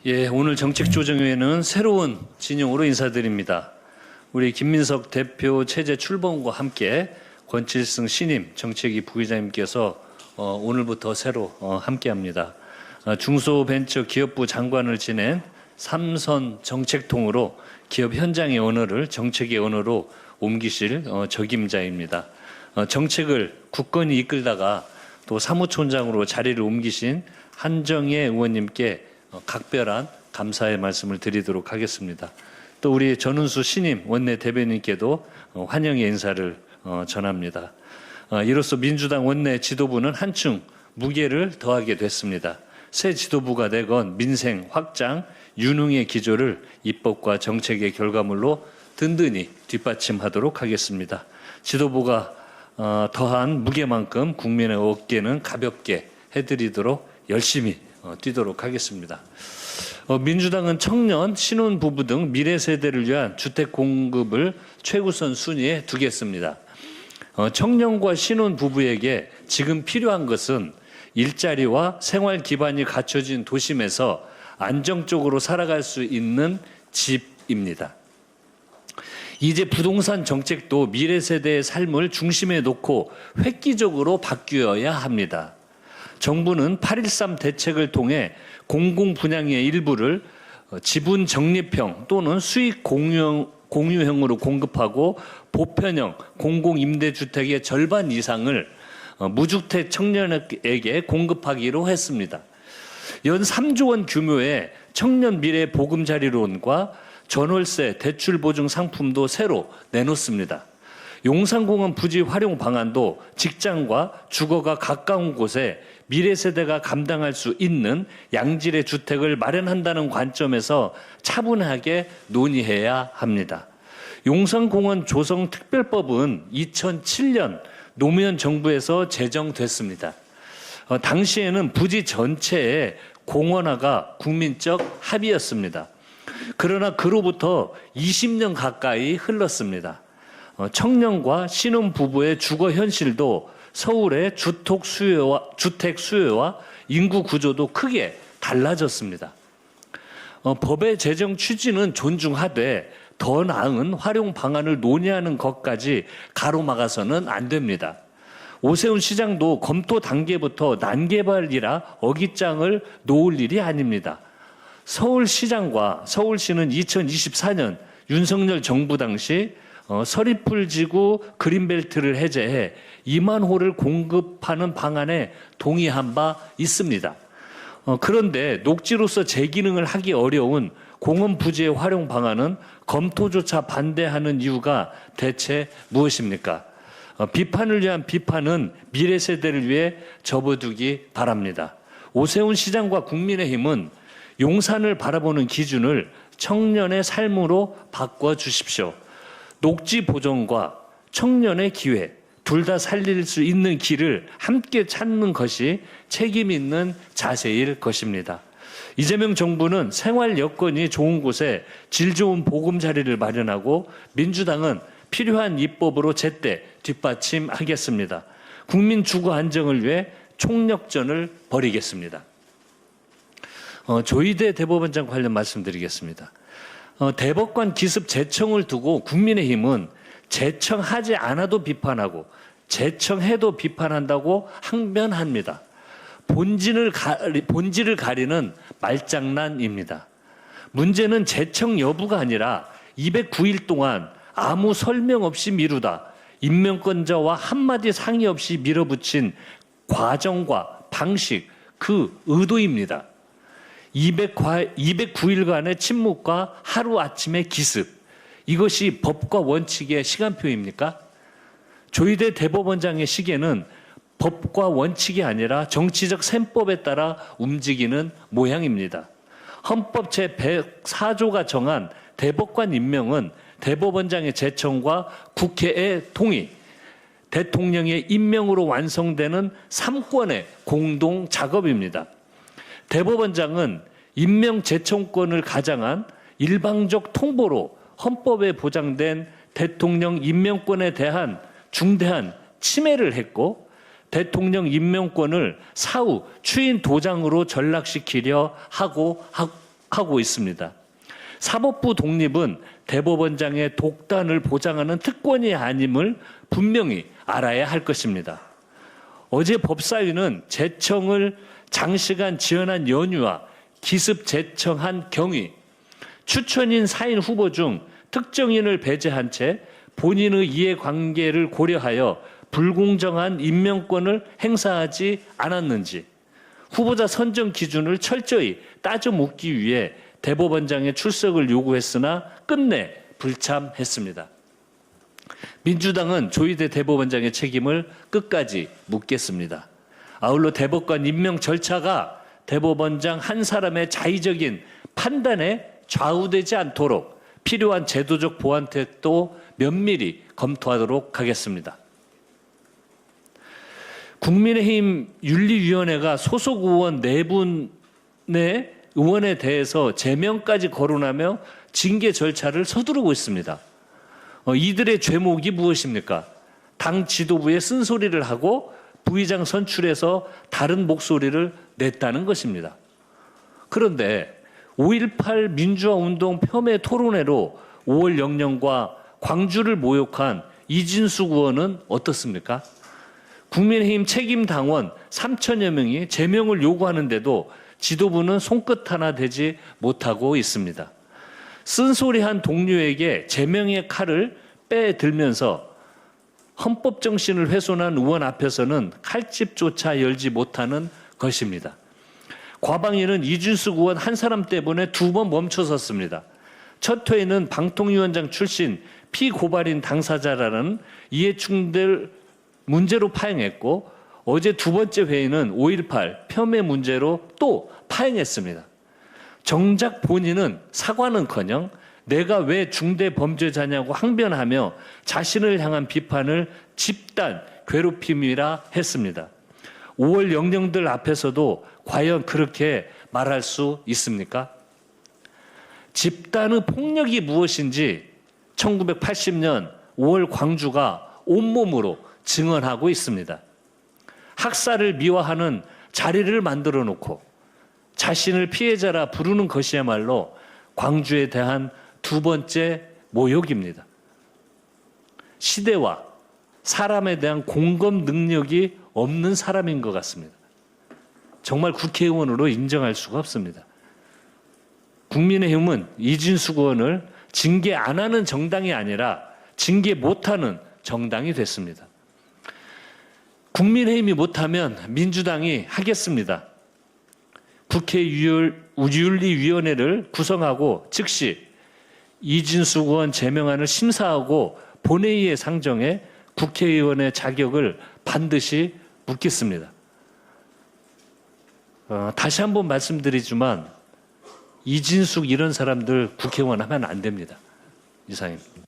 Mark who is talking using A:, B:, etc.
A: 예, 오늘 정책조정회는 새로운 진영으로 인사드립니다. 우리 김민석 대표 체제 출범과 함께 권칠승 신임 정책위 부의장님께서 오늘부터 새로 함께합니다. 중소벤처기업부 장관을 지낸 삼선 정책통으로 기업 현장의 언어를 정책의 언어로 옮기실 적임자입니다. 정책을 굳건히 이끌다가 또 사무총장으로 자리를 옮기신 한정혜 의원님께 각별한 감사의 말씀을 드리도록 하겠습니다. 또 우리 전은수 신임 원내 대변인께도 환영의 인사를 전합니다. 이로써 민주당 원내 지도부는 한층 무게를 더하게 됐습니다. 새 지도부가 되건 민생 확장, 유능의 기조를 입법과 정책의 결과물로 든든히 뒷받침하도록 하겠습니다. 지도부가 더한 무게만큼 국민의 어깨는 가볍게 해드리도록 열심히 뛰도록 하겠습니다. 민주당은 청년, 신혼부부 등 미래 세대를 위한 주택 공급을 최우선 순위에 두겠습니다. 청년과 신혼부부에게 지금 필요한 것은 일자리와 생활 기반이 갖춰진 도심에서 안정적으로 살아갈 수 있는 집입니다. 이제 부동산 정책도 미래 세대의 삶을 중심에 놓고 획기적으로 바뀌어야 합니다. 정부는 8.13 대책을 통해 공공분양의 일부를 지분 적립형 또는 수익 공유형으로 공급하고 보편형 공공임대주택의 절반 이상을 무주택 청년에게 공급하기로 했습니다. 연 3조 원 규모의 청년 미래 보금자리론과 전월세 대출 보증 상품도 새로 내놓습니다. 용산공원 부지 활용 방안도 직장과 주거가 가까운 곳에 미래 세대가 감당할 수 있는 양질의 주택을 마련한다는 관점에서 차분하게 논의해야 합니다. 용산공원 조성특별법은 2007년 노무현 정부에서 제정됐습니다. 당시에는 부지 전체의 공원화가 국민적 합의였습니다. 그러나 그로부터 20년 가까이 흘렀습니다. 청년과 신혼부부의 주거 현실도 서울의 주택 수요와 인구 구조도 크게 달라졌습니다. 법의 제정 취지는 존중하되 더 나은 활용 방안을 논의하는 것까지 가로막아서는 안 됩니다. 오세훈 시장도 검토 단계부터 난개발이라 어깃장을 놓을 일이 아닙니다. 서울시장과 서울시는 2024년 윤석열 정부 당시 서리풀지구 그린벨트를 해제해 2만 호를 공급하는 방안에 동의한 바 있습니다. 그런데 녹지로서 제 기능을 하기 어려운 공원 부지의 활용 방안은 검토조차 반대하는 이유가 대체 무엇입니까? 비판을 위한 비판은 미래 세대를 위해 접어두기 바랍니다. 오세훈 시장과 국민의힘은 용산을 바라보는 기준을 청년의 삶으로 바꿔주십시오. 녹지 보존과 청년의 기회, 둘 다 살릴 수 있는 길을 함께 찾는 것이 책임 있는 자세일 것입니다. 이재명 정부는 생활 여건이 좋은 곳에 질 좋은 보금자리를 마련하고 민주당은 필요한 입법으로 제때 뒷받침하겠습니다. 국민 주거 안정을 위해 총력전을 벌이겠습니다. 조희대 대법원장 관련 말씀드리겠습니다. 대법관 기습 재청을 두고 국민의힘은 재청하지 않아도 비판하고 재청해도 비판한다고 항변합니다. 본질을 가리는 말장난입니다. 문제는 재청 여부가 아니라 209일 동안 아무 설명 없이 미루다 임명권자와 한마디 상의 없이 밀어붙인 과정과 방식, 그 의도입니다. 209일간의 침묵과 하루아침의 기습, 이것이 법과 원칙의 시간표입니까? 조희대 대법원장의 시계는 법과 원칙이 아니라 정치적 셈법에 따라 움직이는 모양입니다. 헌법 제104조가 정한 대법관 임명은 대법원장의 제청과 국회의 동의, 대통령의 임명으로 완성되는 3권의 공동 작업입니다. 대법원장은 임명 제청권을 가장한 일방적 통보로 헌법에 보장된 대통령 임명권에 대한 중대한 침해를 했고 대통령 임명권을 사후 추인 도장으로 전락시키려 하고 있습니다. 사법부 독립은 대법원장의 독단을 보장하는 특권이 아님을 분명히 알아야 할 것입니다. 어제 법사위는 제청을 장시간 지연한 연유와 기습 제청한 경위, 추천인 4인 후보 중 특정인을 배제한 채 본인의 이해관계를 고려하여 불공정한 임명권을 행사하지 않았는지, 후보자 선정 기준을 철저히 따져 묻기 위해 대법원장의 출석을 요구했으나 끝내 불참했습니다. 민주당은 조희대 대법원장의 책임을 끝까지 묻겠습니다. 아울러 대법관 임명 절차가 대법원장 한 사람의 자의적인 판단에 좌우되지 않도록 필요한 제도적 보완책도 면밀히 검토하도록 하겠습니다. 국민의힘 윤리위원회가 소속 의원 4분의 의원에 대해서 제명까지 거론하며 징계 절차를 서두르고 있습니다. 이들의 죄목이 무엇입니까? 당 지도부에 쓴소리를 하고 부의장 선출해서 다른 목소리를 냈다는 것입니다. 그런데 5.18 민주화운동 폄훼 토론회로 5월 영령과 광주를 모욕한 이진숙 의원은 어떻습니까? 국민의힘 책임당원 3천여 명이 제명을 요구하는데도 지도부는 손끝 하나 대지 못하고 있습니다. 쓴소리한 동료에게 제명의 칼을 빼들면서 헌법 정신을 훼손한 의원 앞에서는 칼집조차 열지 못하는 것입니다. 과방위는 이준숙 의원 한 사람 때문에 2번 멈춰섰습니다. 첫 회에는 방통위원장 출신 피고발인 당사자라는 이해충돌 문제로 파행했고, 어제 2번째 회의는 5.18 폄훼 문제로 또 파행했습니다. 정작 본인은 사과는커녕 내가 왜 중대범죄자냐고 항변하며 자신을 향한 비판을 집단 괴롭힘이라 했습니다. 5월 영령들 앞에서도 과연 그렇게 말할 수 있습니까? 집단의 폭력이 무엇인지 1980년 5월 광주가 온몸으로 증언하고 있습니다. 학살을 미화하는 자리를 만들어 놓고 자신을 피해자라 부르는 것이야말로 광주에 대한 2번째 모욕입니다. 시대와 사람에 대한 공감 능력이 없는 사람인 것 같습니다. 정말 국회의원으로 인정할 수가 없습니다. 국민의힘은 이진숙 의원을 징계 안 하는 정당이 아니라 징계 못하는 정당이 됐습니다. 국민의힘이 못하면 민주당이 하겠습니다. 국회윤리위원회를 구성하고 즉시 이진숙 의원 제명안을 심사하고 본회의에 상정해 국회의원의 자격을 반드시 묻겠습니다. 다시 한번 말씀드리지만 이진숙 이런 사람들 국회의원 하면 안 됩니다. 이상입니다.